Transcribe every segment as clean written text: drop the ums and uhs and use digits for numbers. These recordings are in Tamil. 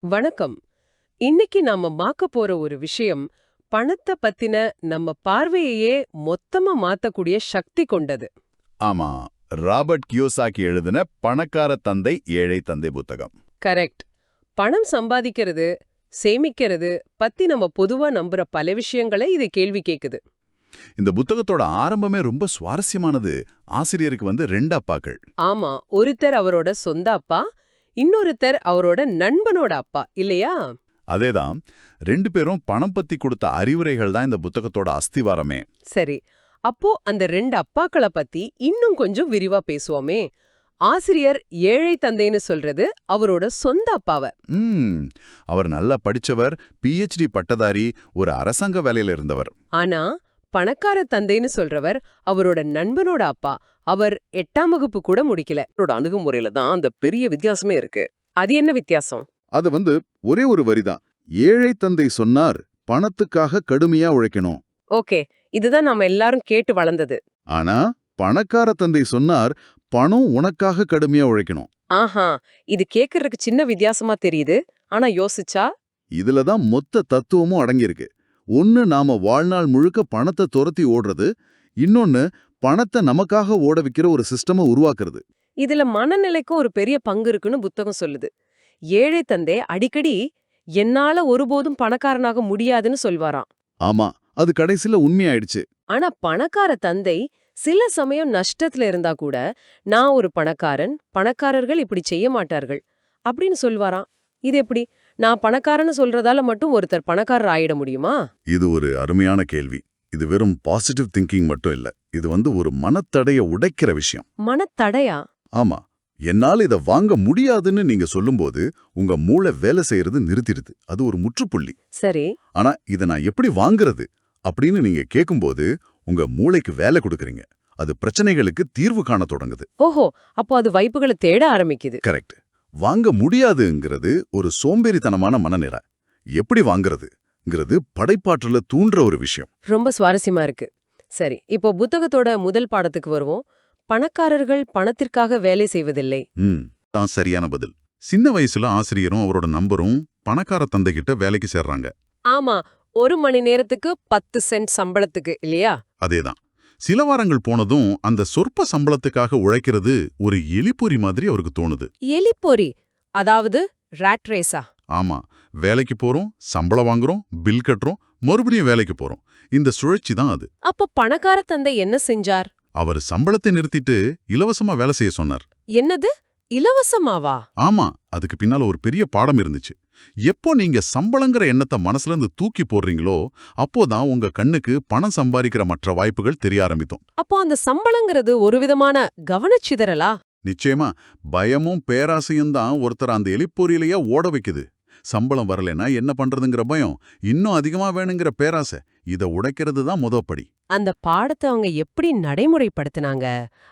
வணக்கம். இன்னைக்கு நாம பார்க்க போற ஒரு விஷயம் பணத்தை பத்தின நம்ம பார்வையையே மொத்தமா மாத்தக்கூடிய சக்தி கொண்டது. ஆமா, ராபர்ட் கியோசாக்கி எழுதின பணக்கார தந்தை ஏழை தந்தை புத்தகம். கரெக்ட். பணம் சம்பாதிக்கிறது, சேமிக்கிறது பத்தி நம்ம பொதுவா நம்புற பல விஷயங்களை இது கேள்வி கேக்குது. இந்த புத்தகத்தோட ஆரம்பமே ரொம்ப சுவாரஸ்யமானது. ஆசிரியருக்கு ரெண்டு அப்பாக்கள். ஆமா, ஒருத்தர் அவரோட சொந்த அப்பா, இன்னொருத்தர் அவரோட நண்பனோட அப்பா, இல்லையா? அதேதான், ரெண்டு பேரும் பணம் பத்தி கொடுத்த அறிவுரைகள் தான் இந்த புத்தகத்தோட அஸ்திவாரமே. சரி, அப்போ அந்த ரெண்டு அப்பாக்களை பத்தி இன்னும் கொஞ்சம் விரிவா பேசுவோமே. ஆசிரியர் ஏழை தந்தைன்னு சொல்றது அவரோட சொந்த அப்பாவ. அவர் நல்லா படிச்சவர், PhD பட்டதாரி, ஒரு அரசாங்க வேலையில இருந்தவர். ஆனா பணக்கார தந்தைன்னு சொல்றவர் அவரோட நண்பனோட அப்பா. அவர் 8ஆம் வகுப்பு கூட முடிக்கல. அவரோட அணுகுமுறையில தான் அந்த பெரிய வித்தியாசமே இருக்கு. அது என்ன வித்தியாசம்? அது ஒரே ஒரு வரிதான். ஏழை தந்தை சொன்னார், பணத்துக்காக கடுமையா உழைக்கணும். ஓகே, இதுதான் நாம எல்லாரும் கேட்டு வளர்ந்தது. ஆனா பணக்கார தந்தை சொன்னார், பணம் உனக்காக கடுமையா உழைக்கணும். ஆஹா, இது கேக்குறதுக்கு சின்ன வித்தியாசமா தெரியுது. ஆனா யோசிச்சா இதுலதான் மொத்த தத்துவமும் அடங்கியிருக்கு. ஒன்னு நாம வாழ்நாள் முழுக்க பணத்தை துரத்தி ஓடுறது, இன்னொன்னு பணத்தை நமக்காக ஓட வைக்கிற ஒரு சிஸ்டமை உருவாக்குறது. இதுல மனநிலைக்கும் ஒரு பெரிய பங்கு இருக்குன்னு புத்தகம் சொல்லுது. ஏழை தந்தை அடிக்கடி என்னால ஒருபோதும் பணக்காரனாக முடியாதுன்னு சொல்வாராம். ஆமா, அது கடைசில உண்மையாயிடுச்சு. ஆனா பணக்கார தந்தை சில சமயம் நஷ்டத்துல இருந்தா கூட, நான் ஒரு பணக்காரன், பணக்காரர்கள் இப்படி செய்ய மாட்டார்கள் அப்படின்னு சொல்வாராம். இது எப்படி? நான் பணக்காரன்னு சொல்றதால மட்டும் ஒருத்தர் பணக்காரர் ஆயிட முடியுமா? இது ஒரு அருமையான கேள்வி. இது வெறும் பாசிட்டிவ் திங்கிங் மட்டும் இல்ல. இது ஒரு மனத்தடைய உடைக்கிற விஷயம். மனத்தடையா? ஆமா, என்னால இத வாங்க முடியாதுன்னு நீங்க சொல்லும்போது உங்க மூளை வேலை செய்யறது நிறுத்திடுது. அது ஒரு முற்றுப்புள்ளி. சரி. ஆனா இத நான் எப்படி வாங்குறது அப்படின்னு நீங்க கேட்கும்போது உங்க மூளைக்கு வேலை கொடுக்கறீங்க. அது பிரச்சனைகளுக்கு தீர்வு காண தொடங்குது. ஓஹோ, அப்போ அது வாய்ப்புகளை தேட ஆரம்பிக்குது. கரெக்ட். வாங்க முடியாதுங்கிறது ஒரு சோம்பேறித்தனமான மனநிலை. எப்படி வாங்குறதுங்கிறது படைப்பாற்றல தூண்டுற ஒரு விஷயம். ரொம்ப சுவாரஸ்யமா இருக்கு. சரி, இப்போ புத்தகத்தோட முதல் பாடத்துக்கு வருவோம். பணக்காரர்கள் பணத்திற்காக வேலை செய்வதில்லை. தான் சரியான பதில். சின்ன வயசுல ஆசிரியரும் அவரோட நண்பரும் பணக்கார தந்தை கிட்ட வேலைக்கு சேர்றாங்க. ஆமா, 1 மணி நேரத்துக்கு 10 சென்ட் சம்பளத்துக்கு, இல்லையா? அதேதான். சில வாரங்கள் போனதும் அந்த சொற்ப சம்பளத்துக்காக உழைக்கிறது ஒரு எலிப்பொறி மாதிரி அவருக்கு தோணுது. எலிப்பொறி, அதாவது ராட் ரேஸா? ஆமா, வேலைக்கு போறோம், சம்பளம் வாங்குறோம், பில் கட்டுறோம், மறுபடியும் வேலைக்கு போறோம். இந்த சுழற்சி தான் அது. அப்ப பணக்கார தந்தை என்ன செஞ்சார்? அவர் சம்பளத்தை நிறுத்திட்டு இலவசமா வேலை செய்ய சொன்னார். என்னது, இலவசமாவா? ஆமா, அதுக்கு பின்னால ஒரு பெரிய பாடம் இருந்துச்சு. எப்போ நீங்க சம்பளங்கிற எண்ணத்தை மனசுல இருந்து தூக்கி போடுறீங்களோ அப்போதான் உங்க கண்ணுக்கு பணம் சம்பாதிக்கிற மற்ற வாய்ப்புகள் தெரிய ஆரம்பிக்கும். அப்போ அந்த சம்பளங்கிறது ஒரு விதமான கவனச்சிதறலா? நிச்சயமா, பயமும் பேராசையும் தான் ஒருத்தர் அந்த எலிப்பொறியிலேயே ஓட வைக்குது. சம்பளம் வரலனா என்ன பண்றதுங்கிற பயம், இன்னும் அதிகமா வேணுங்கிற பேராசை, இத உடைக்கிறது தான் முதப்படி. அந்த பாடத்தை அவங்க எப்படி நடைமுறைப்படுத்தினாங்க?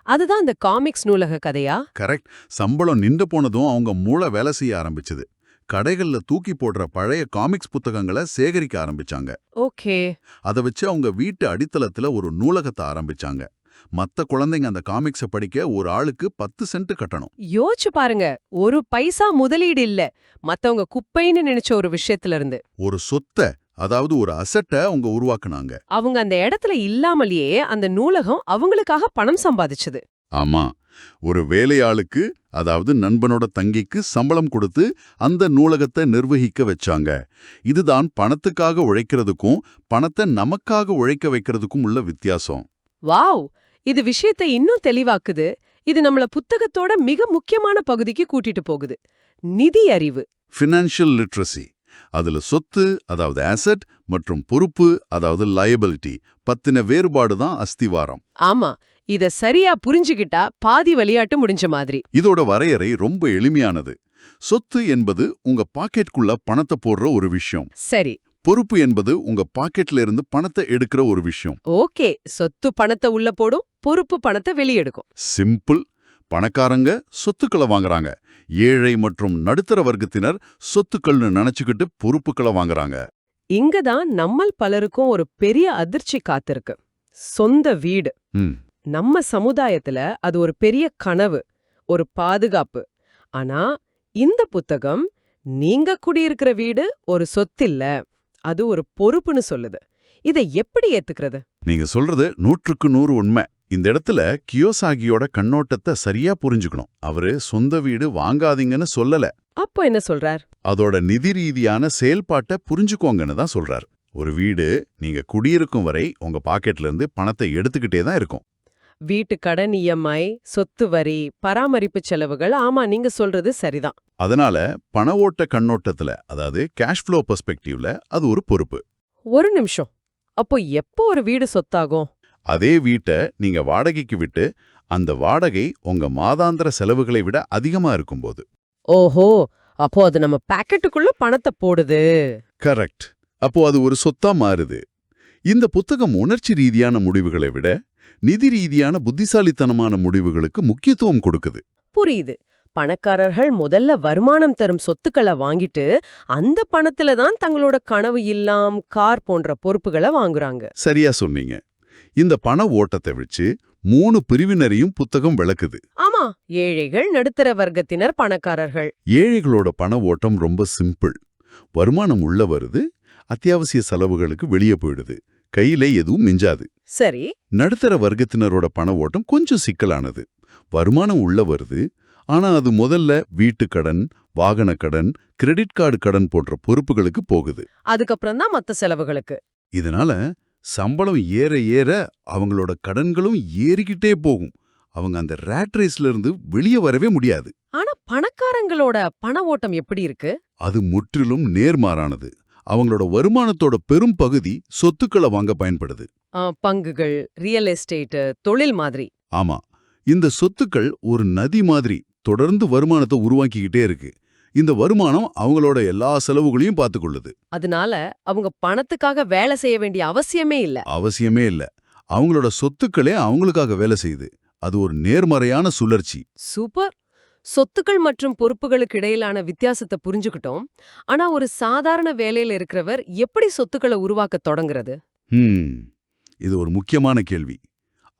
அதுதான் அந்த காமிக்ஸ் நூலக கதையா? கரெக்ட். சம்பளம் நின்று போனதும் அவங்க மூளை வேலை செய்ய ஆரம்பிச்சது. கடைகள்ல தூக்கி போடுற பழைய காமிக்ஸ் புத்தகங்களை சேகரிக்க ஆரம்பிச்சாங்க. ஓகே. அதை வச்சு அவங்க வீட்டு அடித்தளத்துல ஒரு நூலகத்தை ஆரம்பிச்சாங்க. மத்த குழந்தைங்க அந்த காமிக்ஸ படிக்க ஒரு ஆளுக்கு 10 சென்ட் கட்டணும். யோசிச்சு பாருங்க, ஒரு பைசா முதலீடு இல்ல, மத்தவங்க குப்பைன்னு நினைச்ச ஒரு விஷயத்துல இருந்து ஒரு சொத்தை, அதாவது ஒரு அசட்டை அவங்க உருவாக்குனாங்க. அவங்க அந்த இடத்துல இல்லாமலேயே அந்த நூலகம் அவங்களுக்காக பணம் சம்பாதிச்சது. ஆமா, ஒரு வேலையாளுக்கு, அதாவது நண்பனோட தங்கிக்கு சம்பளம் கொடுத்து அந்த நூலகத்தை நிர்வகிக்க வச்சாங்க. இதுதான் பணத்துக்காக உழைக்கிறதுக்கும் பணத்தை நமக்காக உழைக்க வைக்கிறதுக்கும் உள்ள வித்தியாசம். வாவ், இது விஷயத்தை இன்னும் தெளிவாக்குது. இது நம்மள புத்தகத்தோட மிக முக்கியமான பகுதிக்கு கூட்டிட்டு போகுது. நிதி அறிவு, ஃபினான்ஷியல் லிட்ரஸி. அதுல சொத்து, அதாவது அசெட், மற்றும் பொறுப்பு, அதாவது லயபிலிட்டி பத்தின வேறுபாடு தான் அஸ்திவாரம். ஆமா, இத சரியா புரிஞ்சுகிட்டா பாதி விளையாட்டு முடிஞ்ச மாதிரி. இதோட வரையறை ரொம்ப எளிமையானது. சொத்து என்பது உங்க பாக்கெட்டுக்குள்ள பணத்தை போடுற ஒரு விஷயம். சரி. பொறுப்பு என்பது உங்க பாக்கெட்ல இருந்து பணத்தை எடுக்கிற ஒரு விஷயம். ஓகே, சொத்து பணத்தை உள்ள போடும், பொறுப்பு பணத்தை வெளியெடுக்கும். சிம்பிள். பணக்காரங்க சொத்துக்களை வாங்குறாங்க, ஏழை மற்றும் நடுத்தர வர்க்கத்தினர் சொத்துக்கள்னு நினைச்சுக்கிட்டு பொறுப்புக்களை வாங்குறாங்க. இங்கதான் நம்மள் பலருக்கும் ஒரு பெரிய அதிர்ச்சி காத்திருக்கு. சொந்த வீடு. நம்ம சமுதாயத்துல அது ஒரு பெரிய கனவு, ஒரு பாதுகாப்பு. ஆனா இந்த புத்தகம் நீங்க குடியிருக்கிற வீடு ஒரு சொத்தில்ல, அது ஒரு பொறுப்புன்னு சொல்லுது. இதை எப்படி ஏத்துக்கிறது? நீங்க சொல்றது 100% உண்மை. இந்த இடத்துல கியோசாகியோட கண்ணோட்டத்தை சரியா புரிஞ்சுக்கணும். அவரு சொந்த வீடு வாங்காதீங்கன்னு சொல்லல, அப்போ என்ன சொல்றார்? அதோட நிதி ரீதியான செயல்பாட்டை புரிஞ்சுக்கோங்கன்னு தான் சொல்றார். ஒரு வீடு நீங்க குடியிருக்கும் வரை உங்க பாக்கெட்ல இருந்து பணத்தை எடுத்துக்கிட்டே தான் இருக்கும். வீட்டு கடன் இஎம்ஐ, சொத்து வரி, பராமரிப்பு செலவுகள், ஆமா நீங்க சொல்றது சரிதான். அதனால பண ஓட்ட கண்ணோட்டத்துல, அதாவது கேஷ் ஃப்ளோ பெர்ஸ்பெக்டிவ்ல அது ஒரு பொறுப்பு. ஒரு நிமிஷம், அப்போ எப்போ ஒரு வீடு சொத்தாகும்? அதே வீட்டை நீங்க வாடகைக்கு விட்டு அந்த வாடகை உங்க மாதாந்திர செலவுகளை விட அதிகமா இருக்கும்போது. ஓஹோ, அப்போ அது நம்ம பாக்கெட்டுக்குள்ள பணத்தை போடுது. கரெக்ட். அப்போ அது ஒரு சொத்தா மாறுது. இந்த புத்தகம் உணர்ச்சி ரீதியான முடிவுகளை விட நிதி ரீதியான புத்திசாலித்தனமான முடிவுகளுக்கு முக்கியத்துவம் கொடுக்குது. புரியுது. பணக்காரர்கள் முதல்ல வருமானம் தரும் சொத்துக்களை வாங்கிட்டு அந்த பணத்துல தான் தங்களோட கனவு இல்லம், கார் போன்ற பொறுப்புகளை வாங்குறாங்க. சரியா சொன்னீங்க. இந்த பண ஓட்டத்தை வச்சு 3 பிரிவினரையும் புத்தகம் விளக்குது. ஆமா, ஏழைகள், நடுத்தர வர்க்கத்தினர், பணக்காரர்கள். ஏழைகளோட பண ஓட்டம் ரொம்ப சிம்பிள். வருமானம் உள்ள வருது, அத்தியாவசிய செலவுகளுக்கு வெளியே போயிடுது, கையில எதுவும் மிஞ்சாது. சரி. நடுத்தர வர்க்கத்தினரோட பண ஓட்டம் கொஞ்சம் சிக்கலானது. வருமானம் உள்ள வருது, ஆனா அது முதல்ல வீட்டுக்கடன், வாகன கடன், கிரெடிட் கார்டு கடன் போன்ற பொறுப்புகளுக்கு போகுது. அதுக்கப்புறம் தான் மத்த செலவுகளுக்கு. இதனால சம்பளம் ஏற ஏற அவங்களோட கடன்களும் ஏறிக்கிட்டே போகும். அவங்க அந்த ரேட் ரேஸ்ல இருந்து வெளியே வரவே முடியாது. ஆனா பணக்காரங்களோட பண ஓட்டம் எப்படி இருக்கு? அது முற்றிலும் நேர்மாறானது. அவங்களோட வருமானத்தோட பெரும் பகுதி சொத்துக்களை வாங்க பயன்படுது. பங்குகள், ரியல் எஸ்டேட், தொழில் மாதிரி. ஆமா, இந்த சொத்துக்கள் ஒரு நதி மாதிரி தொடர்ந்து வருமானத்தை உருவாக்கிக்கிட்டே இருக்கு. இந்த வருமானம் அவங்களோட எல்லா செலவுகளையும் பார்த்துக்கொள்ளுது. அதனால அவங்க பணத்துக்காக வேலை செய்ய வேண்டிய அவசியமே இல்ல. அவசியமே இல்ல. அவங்களோட சொத்துக்களே அவங்களுக்காக வேலை செய்யுது. அது ஒரு நேர்மறையான சுழற்சி. சூப்பர். சொத்துக்கள் மற்றும் பொறுப்புகளுக்கு இடையிலான வித்தியாசத்தை புரிஞ்சுக்கிட்டோம். ஆனா ஒரு சாதாரண வேலையில இருக்கிறவர் எப்படி சொத்துக்களை உருவாக்க தொடங்குறது? இது ஒரு முக்கியமான கேள்வி.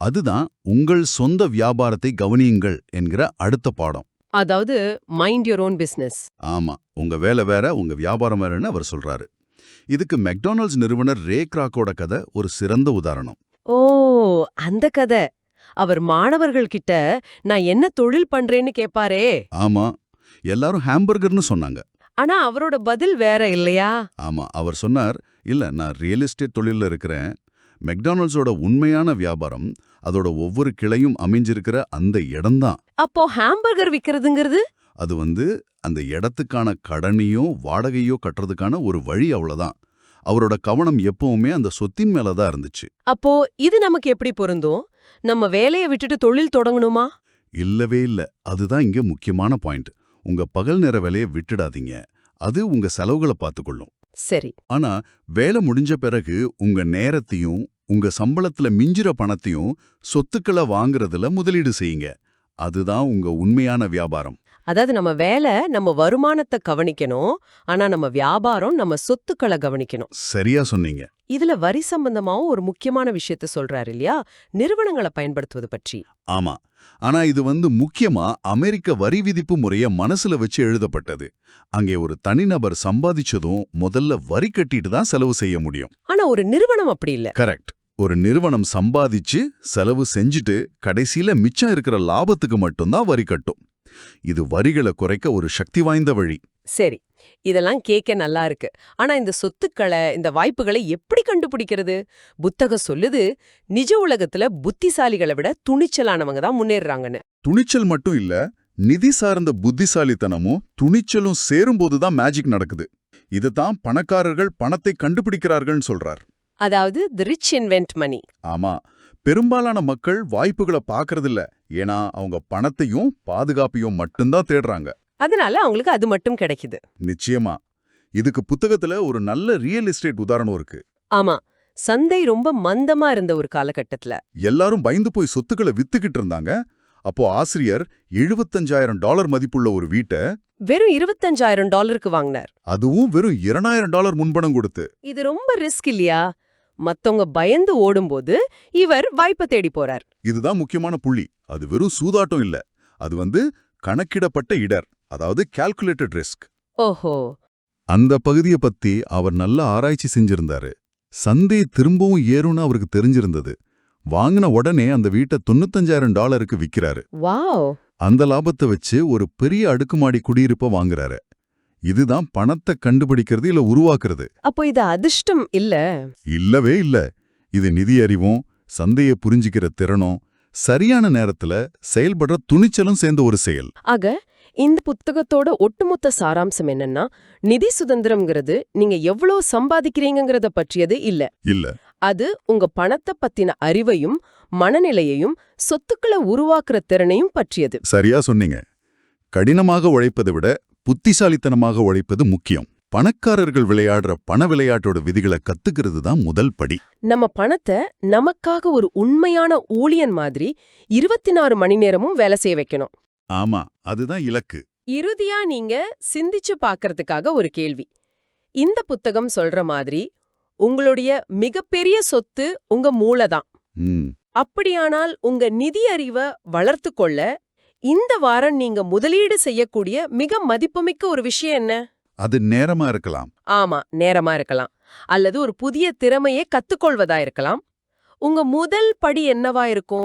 அதுதான் உங்கள் சொந்த வியாபாரத்தை கவனியுங்கள் என்கிற அடுத்த பாடம். அதாவது மைண்ட் யுவர் ஓன் பிசினஸ். ஆமா, உங்க வேலை வேற, உங்க வியாபாரம் வேறன்னு அவர் சொல்றாரு. இதுக்கு மெக்டானல்ட்ஸ் நிறுவனர் ரே கிராக்கோட கதை ஒரு சிறந்த உதாரணம். ஓ, அந்த கதை. அவர் மாணவர்கள் கிட்ட நான் என்ன தொழில் பண்றேன்னு கேட்பாரே. ஆமா, எல்லாரும் ஹாம்பர்கர்னு சொன்னாங்க. ஆனா அவரோட பதில் வேற இல்லையா? ஆமா, அவர் சொன்னார், இல்ல நான் ரியல் எஸ்டேட் தொழில்ல இருக்கிறேன். மெக்டானல்ட்ஸோட உண்மையான வியாபாரம் அதோட ஒவ்வொரு கிளையும் அமைஞ்சிருக்கிற அந்த இடம்தான். அப்போ ஹாம்பர்கர் விக்கிறதுங்கிறது அது அந்த இடத்துக்கான கடனையோ வாடகையோ கட்டுறதுக்கான ஒரு வழி, அவ்வளவுதான். அவரோட கவனம் எப்பவுமே அந்த சொத்தின் மேலதான் இருந்துச்சு. அப்போ இது நமக்கு எப்படி பொருந்தும்? நம்ம வேலையை விட்டுட்டு தொழில் தொடங்கணுமா? இல்லவே இல்ல. அதுதான் இங்க முக்கியமான பாயிண்ட். உங்க பகல் நேர வேலையை விட்டுடாதீங்க. அது உங்க செலவுகளை பார்த்துக்கொள்ளும். சரி. ஆனா வேலை முடிஞ்ச பிறகு உங்க நேரத்தையும் உங்க சம்பளத்துல மிஞ்சிற பணத்தையும் சொத்துக்களை வாங்குறதுல முதலீடு செய்யுங்க. அதுதான் உங்க உண்மையான வியாபாரம். அதாவது நம்ம வேலை நம்ம வருமானத்தை கவனிக்கணும், ஆனா நம்ம வியாபாரம் நம்ம சொத்துக்களை கவனிக்கணும். சரியா சொன்னீங்க. இதுல வரி சம்பந்தமாவும் ஒரு முக்கியமான விஷயத்த சொல்றாரு இல்லையா? நிறுவனங்களை பயன்படுத்துவது பற்றி. ஆமா, ஆனா இது முக்கியமா அமெரிக்க வரி விதிப்பு முறைய மனசுல வச்சு எழுதப்பட்டது. அங்கே ஒரு தனிநபர் சம்பாதிச்சதும் முதல்ல வரி கட்டிட்டு தான் செலவு செய்ய முடியும். ஆனா ஒரு நிறுவனம் அப்படி இல்ல. கரெக்ட். ஒரு நிறுவனம் சம்பாதிச்சு செலவு செஞ்சுட்டு கடைசியில மிச்சம் இருக்கிற லாபத்துக்கு மட்டும்தான் வரி கட்டும். இது வரிகளை குறைக்க ஒரு சக்தி வாய்ந்த வழி. சரி, இதெல்லாம் கேட்க நல்லா இருக்கு. ஆனா இந்த சொத்துக்களை, இந்த வாய்ப்புகளை எப்படி கண்டுபிடிக்கிறது? புத்தகம் சொல்லுது, நிஜ உலகத்துல புத்திசாலிகளை விட துணிச்சலானவங்க தான் முன்னேறாங்கன்னு. துணிச்சல் மட்டும் இல்ல, நிதி சார்ந்த புத்திசாலித்தனமும் துணிச்சலும் சேரும்போதுதான் மேஜிக் நடக்குது. இதுதான் பணக்காரர்கள் பணத்தை கண்டுபிடிக்கிறார்கள்னு சொல்றார். அதாவது தி ரிச் இன்வென்ட் மணி. ஆமா, பெரும்பாலான மக்கள் வாய்ப்புகளை பார்க்கறதில்ல. ஏன்னா அவங்க பணத்தையும் பாதுகாப்பையும் மட்டும்தான் தேடுறாங்க. அதனால அவங்களுக்கு அது மட்டும் கிடைக்குது. நிச்சயமா. இதுக்கு புத்தகத்துல ஒரு நல்ல ரியல் எஸ்டேட் உதாரணம் இருக்கு. ஆமா, சந்தை ரொம்ப மந்தமா இருந்த ஒரு காலகட்டத்துல எல்லாரும் பயந்து போய் சொத்துக்களை வித்துக்கிட்டு இருந்தாங்க. அப்போ ஆசிரியர் $75,000 மதிப்புள்ள ஒரு வீட்டை வெறும் $25,000 வாங்கினார். அதுவும் வெறும் $2,000 முன்பணம் கொடுத்து. இது ரொம்ப ரிஸ்க் இல்லையா? மத்தவங்க பயந்து ஓடும்போது இவர் வாய்ப்பை தேடி போறார். இதுதான் முக்கியமான புள்ளி. அது வெறும் சூதாட்டம் இல்ல, அது கணக்கிடப்பட்ட இடர், அதாவது கால்குலேட்டட் ரிஸ்க். ஓஹோ. அந்த பகுதியை பத்தி அவர் நல்ல ஆராய்ச்சி செஞ்சிருந்தாரு. சந்தை திரும்பவும் ஏறும்னு அவருக்கு தெரிஞ்சிருந்தது. வாங்கின உடனே அந்த வீட்டை $95,000 விக்கிறாரு. வாவ். அந்த லாபத்தை வச்சு ஒரு பெரிய அடுக்குமாடி குடியிருப்ப வாங்குறாரு. இதுதான் பணத்தை கண்டுபிடிக்கிறது இல்ல உருவாக்குறது. அப்போ இது அதிர்ஷ்டம் இல்ல. இல்லவே இல்ல. இது நிதி அறிவும், சந்தையை புரிஞ்சிக்கிற திறனும், சரியான நேரத்துல செயல்படுற துணிச்சலும் சேர்ந்த ஒரு செயல். ஆக இந்த புத்தகத்தோட ஒட்டுமொத்த சாராம்சம் என்னன்னா, நிதி சுதந்திரம்ங்கிறது நீங்க எவ்வளோ சம்பாதிக்கிறீங்கங்கறத பற்றியது இல்ல. இல்ல. அது உங்க பணத்தை பத்தின அறிவையும் மனநிலையையும் சொத்துக்களை உருவாக்குற திறனையும் பற்றியது. சரியா சொன்னீங்க. கடினமாக உழைப்பதை விட புத்திசாலித்தனமாக உழைப்பது முக்கியம். பணக்காரர்கள் விளையாடுற பண விளையாட்டோட விதிகளை கத்துக்கிறது தான் முதல் படி. நம்ம பணத்தை நமக்காக ஒரு உண்மையான ஊழியன் மாதிரி 24 மணி நேரமும் வேலை செய்ய வைக்கணும். ஆமா, அதுதான் இலக்கு. இறுதியா நீங்க சிந்திச்சு பார்க்கறதுக்காக ஒரு கேள்வி. இந்த புத்தகம் சொல்ற மாதிரி உங்களுடைய மிகப்பெரிய சொத்து உங்க மூளைதான். ம். அப்படியானால் உங்க நிதி அறிவை வளர்த்து கொள்ள இந்த வாரம் நீங்க முதலீடு செய்யக்கூடிய மிக மதிப்புமிக்க ஒரு விஷயம் என்ன? அது நேரமா இருக்கலாம். ஆமா, நேரமா இருக்கலாம். அல்லது ஒரு புதிய திறமையை கத்துக்கொள்வதா இருக்கலாம். உங்க முதல் படி என்னவா இருக்கும்?